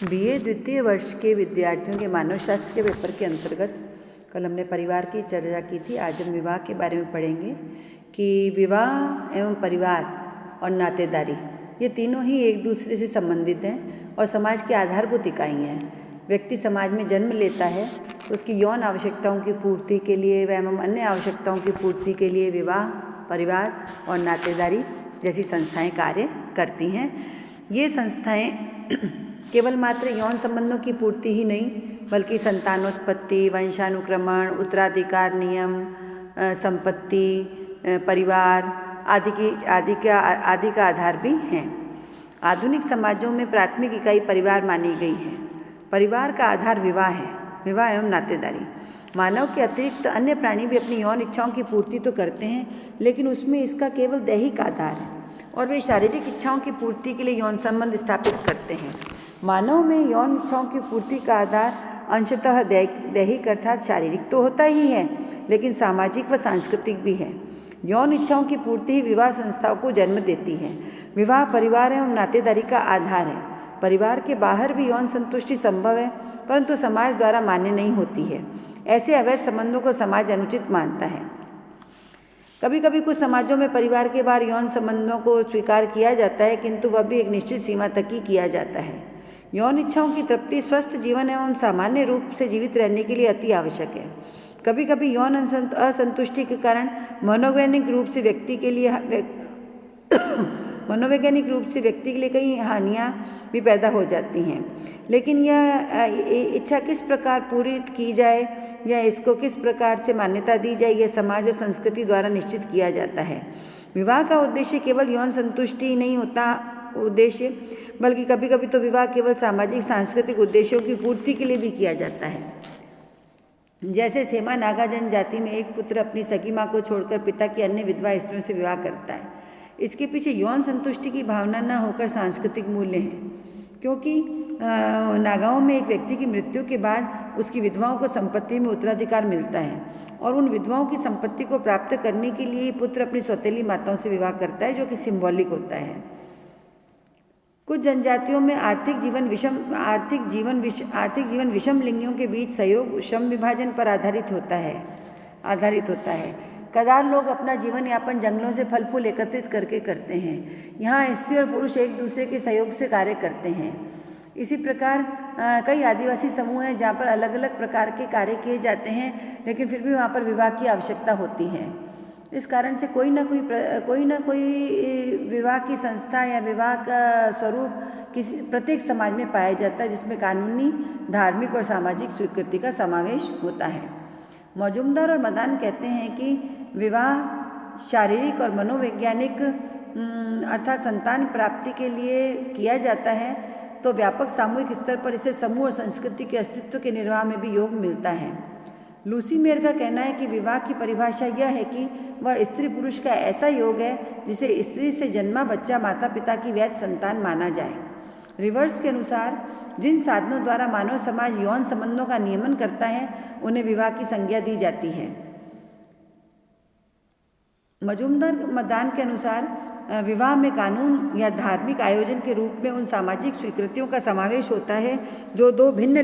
BA द्वितीय वर्ष के विद्यार्थियों के मानव शास्त्र के पेपर के अंतर्गत कल हमने परिवार की चर्चा की थी। आज हम विवाह के बारे में पढ़ेंगे कि विवाह एवं परिवार और नातेदारी ये तीनों ही एक दूसरे से संबंधित हैं और समाज की आधारभूत इकाई हैं। व्यक्ति समाज में जन्म लेता है तो उसकी यौन आवश्यकताओं की पूर्ति के लिए एवं अन्य आवश्यकताओं की पूर्ति के लिए विवाह, परिवार और नातेदारी जैसी संस्थाएं कार्य करती हैं। ये संस्थाएं केवल मात्र यौन संबंधों की पूर्ति ही नहीं बल्कि संतानोत्पत्ति, वंशानुक्रमण, उत्तराधिकार नियम, संपत्ति, परिवार आदि का आधार भी हैं। आधुनिक समाजों में प्राथमिक इकाई परिवार मानी गई है। परिवार का आधार विवाह है, विवाह एवं नातेदारी। मानव के अतिरिक्त अन्य प्राणी भी अपनी यौन इच्छाओं की पूर्ति तो करते हैं, लेकिन उसमें इसका केवल दैहिक आधार है और वे शारीरिक इच्छाओं की पूर्ति के लिए यौन संबंध स्थापित करते हैं। मानव में यौन इच्छाओं की पूर्ति का आधार अंशतः दैहिक अर्थात शारीरिक तो होता ही है, लेकिन सामाजिक व सांस्कृतिक भी है। यौन इच्छाओं की पूर्ति ही विवाह संस्थाओं को जन्म देती है। विवाह परिवार एवं नातेदारी का आधार है। परिवार के बाहर भी यौन संतुष्टि संभव है, परंतु समाज द्वारा मान्य नहीं होती है। ऐसे अवैध संबंधों को समाज अनुचित मानता है। कभी कभी कुछ समाजों में परिवार के बाहर यौन संबंधों को स्वीकार किया जाता है, किंतु वह भी एक निश्चित सीमा तक ही किया जाता है। यौन इच्छाओं की तृप्ति स्वस्थ जीवन एवं सामान्य रूप से जीवित रहने के लिए अति आवश्यक है। कभी कभी यौन असंतुष्टि के कारण मनोवैज्ञानिक रूप से व्यक्ति के लिए कई हानियां भी पैदा हो जाती हैं, लेकिन यह इच्छा किस प्रकार पूरी की जाए या इसको किस प्रकार से मान्यता दी जाए, यह समाज और संस्कृति द्वारा निश्चित किया जाता है। विवाह का उद्देश्य केवल यौन संतुष्टि ही नहीं होता उद्देश्य, बल्कि कभी कभी तो विवाह केवल सामाजिक सांस्कृतिक उद्देश्यों की पूर्ति के लिए भी किया जाता है। जैसे सेमा नागा जनजाति में एक पुत्र अपनी सगी माँ को छोड़कर पिता की अन्य विधवा स्त्रियों से विवाह करता है। इसके पीछे यौन संतुष्टि की भावना न होकर सांस्कृतिक मूल्य हैं, क्योंकि नागाओं में एक व्यक्ति की मृत्यु के बाद उसकी विधवाओं को संपत्ति में उत्तराधिकार मिलता है और उन विधवाओं की संपत्ति को प्राप्त करने के लिए पुत्र अपनी सौतेली माताओं से विवाह करता है, जो कि सिंबॉलिक होता है। कुछ जनजातियों में आर्थिक जीवन विषम लिंगियों के बीच सहयोग श्रम विभाजन पर आधारित होता है। कदार लोग अपना जीवन यापन जंगलों से फल फूल एकत्रित करके करते हैं। यहाँ स्त्री और पुरुष एक दूसरे के सहयोग से कार्य करते हैं। इसी प्रकार कई आदिवासी समूह हैं जहाँ पर अलग अलग प्रकार के कार्य किए जाते हैं, लेकिन फिर भी वहाँ पर विवाह की आवश्यकता होती है। इस कारण से कोई ना कोई विवाह की संस्था या विवाह का स्वरूप प्रत्येक समाज में पाया जाता है, जिसमें कानूनी, धार्मिक और सामाजिक स्वीकृति का समावेश होता है। मौजूमदार और मदान कहते हैं कि विवाह शारीरिक और मनोवैज्ञानिक अर्थात संतान प्राप्ति के लिए किया जाता है, तो व्यापक सामूहिक स्तर पर इसे समूह और संस्कृति के अस्तित्व के निर्वाह में भी योग मिलता है। लूसी मेयर का कहना है कि विवाह की परिभाषा यह है कि वह स्त्री पुरुष का ऐसा योग है जिसे स्त्री से जन्मा बच्चा माता पिता की वैध संतान माना जाए। रिवर्स के अनुसार जिन साधनों द्वारा मानव समाज यौन संबंधों का नियमन करता है, उन्हें विवाह की संज्ञा दी जाती है। मजूमदार मदान के अनुसार विवाह में कानून या धार्मिक आयोजन के रूप में उन सामाजिक स्वीकृतियों का समावेश होता है जो दो भिन्न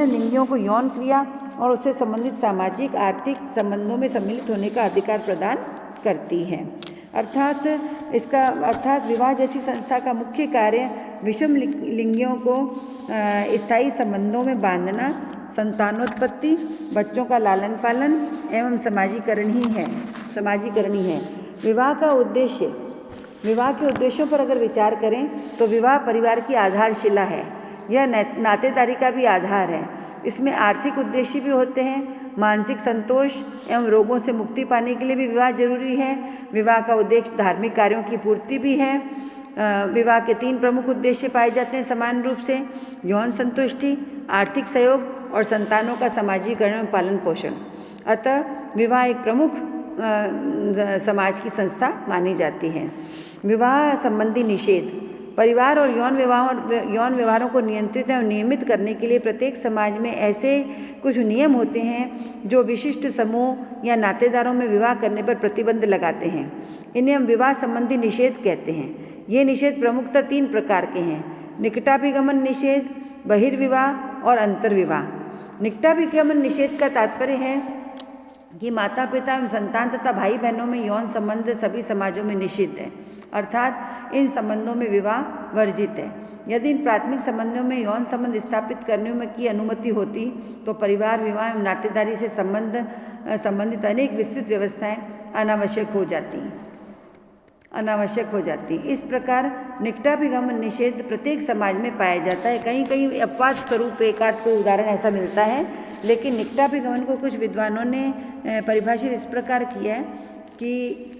लिंगियों को यौन क्रिया और उससे संबंधित सामाजिक आर्थिक संबंधों में सम्मिलित होने का अधिकार प्रदान करती है। अर्थात विवाह जैसी संस्था का मुख्य कार्य विषम लिंगियों को स्थायी संबंधों में बांधना, संतानोत्पत्ति, बच्चों का लालन पालन एवं समाजीकरण ही है। विवाह के उद्देश्यों पर अगर विचार करें तो विवाह परिवार की आधारशिला है। यह नातेदारी का भी आधार है। इसमें आर्थिक उद्देश्य भी होते हैं। मानसिक संतोष एवं रोगों से मुक्ति पाने के लिए भी विवाह जरूरी है। विवाह का उद्देश्य धार्मिक कार्यों की पूर्ति भी है। विवाह के 3 प्रमुख उद्देश्य पाए जाते हैं समान रूप से: यौन संतुष्टि, आर्थिक सहयोग और संतानों का सामाजिकरण एवं पालन पोषण। अतः विवाह एक प्रमुख समाज की संस्था मानी जाती है। विवाह संबंधी निषेध। परिवार और यौन व्यवहारों को नियंत्रित एवं नियमित करने के लिए प्रत्येक समाज में ऐसे कुछ नियम होते हैं जो विशिष्ट समूह या नातेदारों में विवाह करने पर प्रतिबंध लगाते हैं। इन्हें हम विवाह संबंधी निषेध कहते हैं। ये निषेध प्रमुखतः 3 प्रकार के हैं: निकटाभिगमन निषेध, बहिर्विवाह और अंतर्विवाह। निकटाभिगमन निषेध का तात्पर्य है कि माता पिता एवं संतान तथा भाई बहनों में यौन संबंध सभी समाजों में निषिद्ध है, अर्थात इन संबंधों में विवाह वर्जित है। यदि इन प्राथमिक संबंधों में यौन संबंध स्थापित करने में की अनुमति होती तो परिवार, विवाह एवं नातेदारी से संबंधित अनेक विस्तृत व्यवस्थाएं अनावश्यक हो जाती। इस प्रकार निकटाभिगमन निषेध प्रत्येक समाज में पाया जाता है। कहीं कहीं अपवाद स्वरूप एक आध कोई उदाहरण ऐसा मिलता है, लेकिन निकटाभिगमन को कुछ विद्वानों ने परिभाषित इस प्रकार किया है कि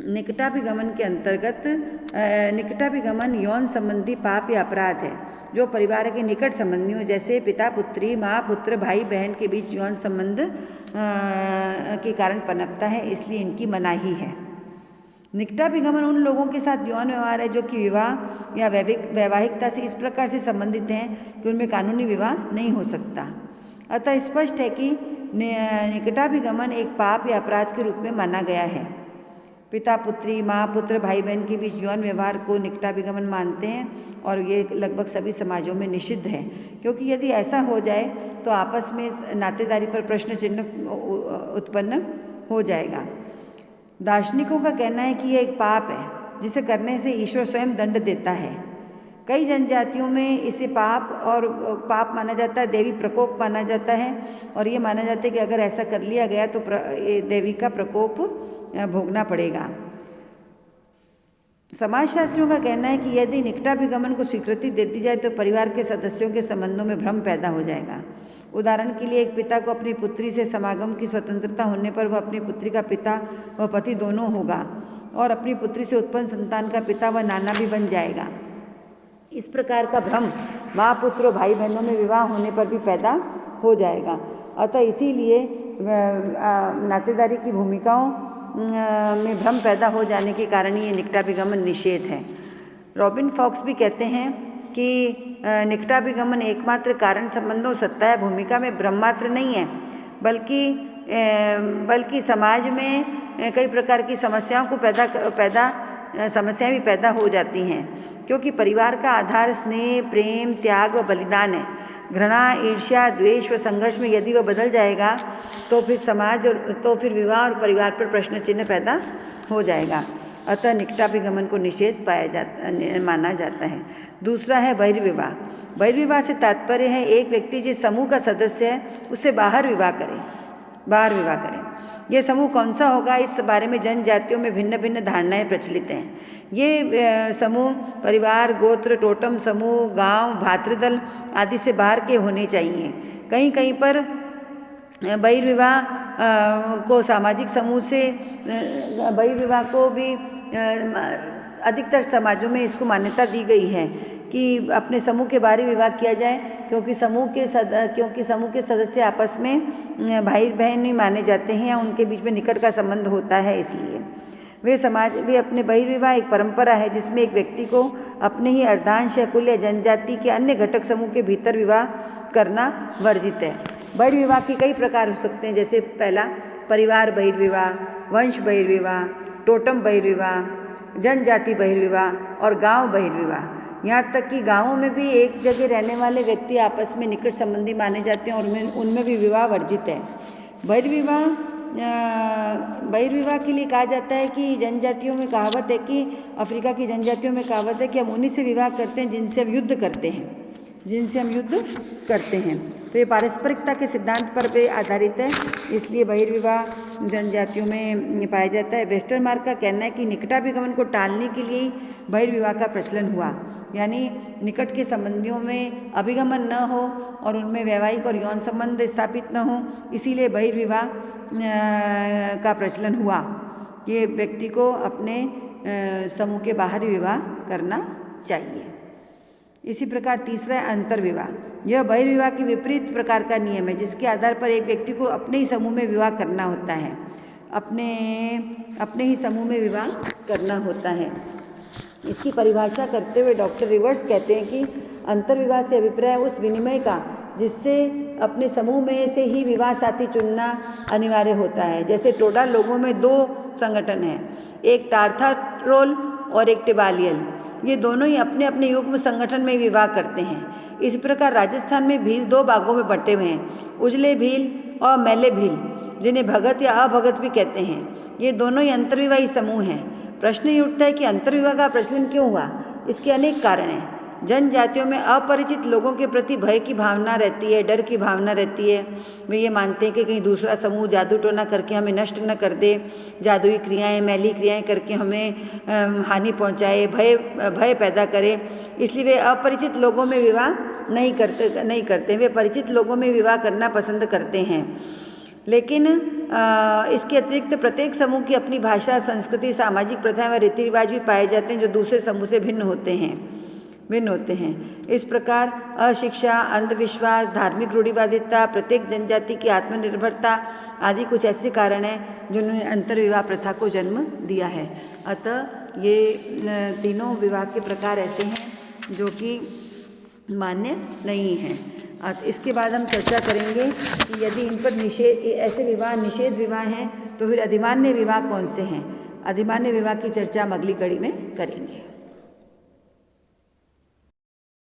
निकटाभिगमन के अंतर्गत निकटाभिगमन यौन संबंधी पाप या अपराध है जो परिवार के निकट संबंधियों जैसे पिता पुत्री, माँ पुत्र, भाई बहन के बीच यौन संबंध के कारण पनपता है, इसलिए इनकी मनाही है। निकटाभिगमन उन लोगों के साथ यौन व्यवहार है जो कि विवाह या वैवाहिकता से इस प्रकार से संबंधित हैं कि उनमें कानूनी विवाह नहीं हो सकता। अतः स्पष्ट है कि निकटाभिगमन एक पाप या अपराध के रूप में माना गया है। पिता पुत्री, माँ पुत्र, भाई बहन के बीच यौन व्यवहार को निकटाभिगमन मानते हैं और ये लगभग सभी समाजों में निषिद्ध है, क्योंकि यदि ऐसा हो जाए तो आपस में नातेदारी पर प्रश्न चिन्ह उत्पन्न हो जाएगा। दार्शनिकों का कहना है कि यह एक पाप है जिसे करने से ईश्वर स्वयं दंड देता है। कई जनजातियों में इसे पाप माना जाता है, देवी प्रकोप माना जाता है और ये माना जाता है कि अगर ऐसा कर लिया गया तो देवी का प्रकोप भोगना पड़ेगा। समाजशास्त्रियों का कहना है कि यदि निकटाभिगमन को स्वीकृति दे दी जाए तो परिवार के सदस्यों के संबंधों में भ्रम पैदा हो जाएगा। उदाहरण के लिए एक पिता को अपनी पुत्री से समागम की स्वतंत्रता होने पर वह अपनी पुत्री का पिता व पति दोनों होगा और अपनी पुत्री से उत्पन्न संतान का पिता व नाना भी बन जाएगा। इस प्रकार का भ्रम माँ पुत्र और भाई बहनों में विवाह होने पर भी पैदा हो जाएगा। अतः इसीलिए नातेदारी की भूमिकाओं में भ्रम पैदा हो जाने के कारण ये निकटाभिगमन निषेध है। रॉबिन फॉक्स भी कहते हैं कि निकटाभिगमन एकमात्र कारण संबंधों सत्ता भूमिका में भ्रम मात्र नहीं है, बल्कि समाज में कई प्रकार की समस्याओं को समस्याएं भी पैदा हो जाती हैं, क्योंकि परिवार का आधार स्नेह, प्रेम, त्याग व बलिदान है। घृणा, ईर्ष्या, द्वेष व संघर्ष में यदि वह बदल जाएगा तो फिर विवाह और परिवार पर प्रश्न चिन्ह पैदा हो जाएगा। अतः निकटाभिगमन को निषेध माना जाता है। दूसरा है बहिर्विवाह। बहिर्विवाह से तात्पर्य है एक व्यक्ति जिस समूह का सदस्य है उससे बाहर विवाह करे। यह समूह कौन सा होगा, इस बारे में जनजातियों में भिन्न भिन्न धारणाएं प्रचलित हैं। ये समूह परिवार, गोत्र, टोटम समूह, गांव, भातृदल आदि से बाहर के होने चाहिए। कहीं कहीं पर बहिर्विवाह को सामाजिक समूह से बहिर्विवाह को भी अधिकतर समाजों में इसको मान्यता दी गई है कि अपने समूह के बाहर विवाह किया जाए, क्योंकि समूह के सदस्य आपस में भाई बहन नहीं माने जाते हैं या उनके बीच में निकट का संबंध होता है। इसलिए वे अपने बहिर्विवाह एक परंपरा है जिसमें एक व्यक्ति को अपने ही अर्धांश या कुल या जनजाति के अन्य घटक समूह के भीतर विवाह करना वर्जित है। बहिर्विवाह के कई प्रकार हो सकते हैं, जैसे पहला परिवार बहिर्विवाह, वंश बहिर्विवाह, टोटम बहिर्विवाह, जनजाति बहिर्विवाह और गांव बहिर्विवाह। यहाँ तक कि गांवों में भी एक जगह रहने वाले व्यक्ति आपस में निकट संबंधी माने जाते हैं और उनमें भी विवाह वर्जित है। बहिर्विवाह के लिए कहा जाता है कि जनजातियों में कहावत है कि अफ्रीका की जनजातियों में कहावत है कि हम उन्हीं से विवाह करते हैं जिनसे हम युद्ध करते हैं। तो ये पारस्परिकता के सिद्धांत पर भी आधारित है, इसलिए बहिर्विवाह जनजातियों में पाया जाता है। वेस्टरमार्क का कहना है कि निकटाभिगमन को टालने के लिए ही बहिर्विवाह का प्रचलन हुआ, यानी निकट के संबंधियों में अभिगमन न हो और उनमें वैवाहिक और यौन संबंध स्थापित न हो, इसीलिए बहिर्विवाह का प्रचलन हुआ कि व्यक्ति को अपने समूह के बाहर विवाह करना चाहिए। इसी प्रकार तीसरा है अंतर्विवाह। यह बहिर्विवाह के विपरीत प्रकार का नियम है जिसके आधार पर एक व्यक्ति को अपने ही समूह में विवाह करना होता है। अपने ही समूह में विवाह करना होता है। इसकी परिभाषा करते हुए डॉक्टर रिवर्स कहते हैं कि अंतर्विवाह से अभिप्राय उस विनिमय का जिससे अपने समूह में से ही विवाह साथी चुनना अनिवार्य होता है। जैसे टोडा लोगों में दो संगठन हैं, एक टार्थारोल और एक टिबालियल। ये दोनों ही अपने अपने युग्म संगठन में विवाह करते हैं। इस प्रकार राजस्थान में भील 2 भागों में बंटे हुए हैं, उजले भील और मैले भील, जिन्हें भगत या अभगत भी कहते हैं। ये दोनों ही अंतर्विवाही समूह हैं। प्रश्न ये उठता है कि अंतर्विवाह का प्रचलन क्यों हुआ? इसके अनेक कारण हैं। जनजातियों में अपरिचित लोगों के प्रति भय की भावना रहती है, डर की भावना रहती है। वे ये मानते हैं कि कहीं दूसरा समूह जादू टोना करके हमें नष्ट न कर दे, जादुई क्रियाएं, मैली क्रियाएं करके हमें हानि पहुंचाए, भय पैदा करे। इसलिए वे अपरिचित लोगों में विवाह नहीं करते। वे परिचित लोगों में विवाह करना पसंद करते हैं। लेकिन इसके अतिरिक्त प्रत्येक समूह की अपनी भाषा, संस्कृति, सामाजिक प्रथाएं व रीति रिवाज भी पाए जाते हैं जो दूसरे समूह से भिन्न होते हैं। इस प्रकार अशिक्षा, अंधविश्वास, धार्मिक रूढ़िवादिता, प्रत्येक जनजाति की आत्मनिर्भरता आदि कुछ ऐसे कारण हैं जिन्होंने अंतर्विवाह प्रथा को जन्म दिया है। अतः ये तीनों विवाह के प्रकार ऐसे हैं जो कि मान्य नहीं हैं। इसके बाद हम चर्चा करेंगे कि यदि इन पर ऐसे विवाह निषेध विवाह हैं तो फिर अधिमान्य विवाह कौन से हैं। अधिमान्य विवाह की चर्चा हम अगली कड़ी में करेंगे।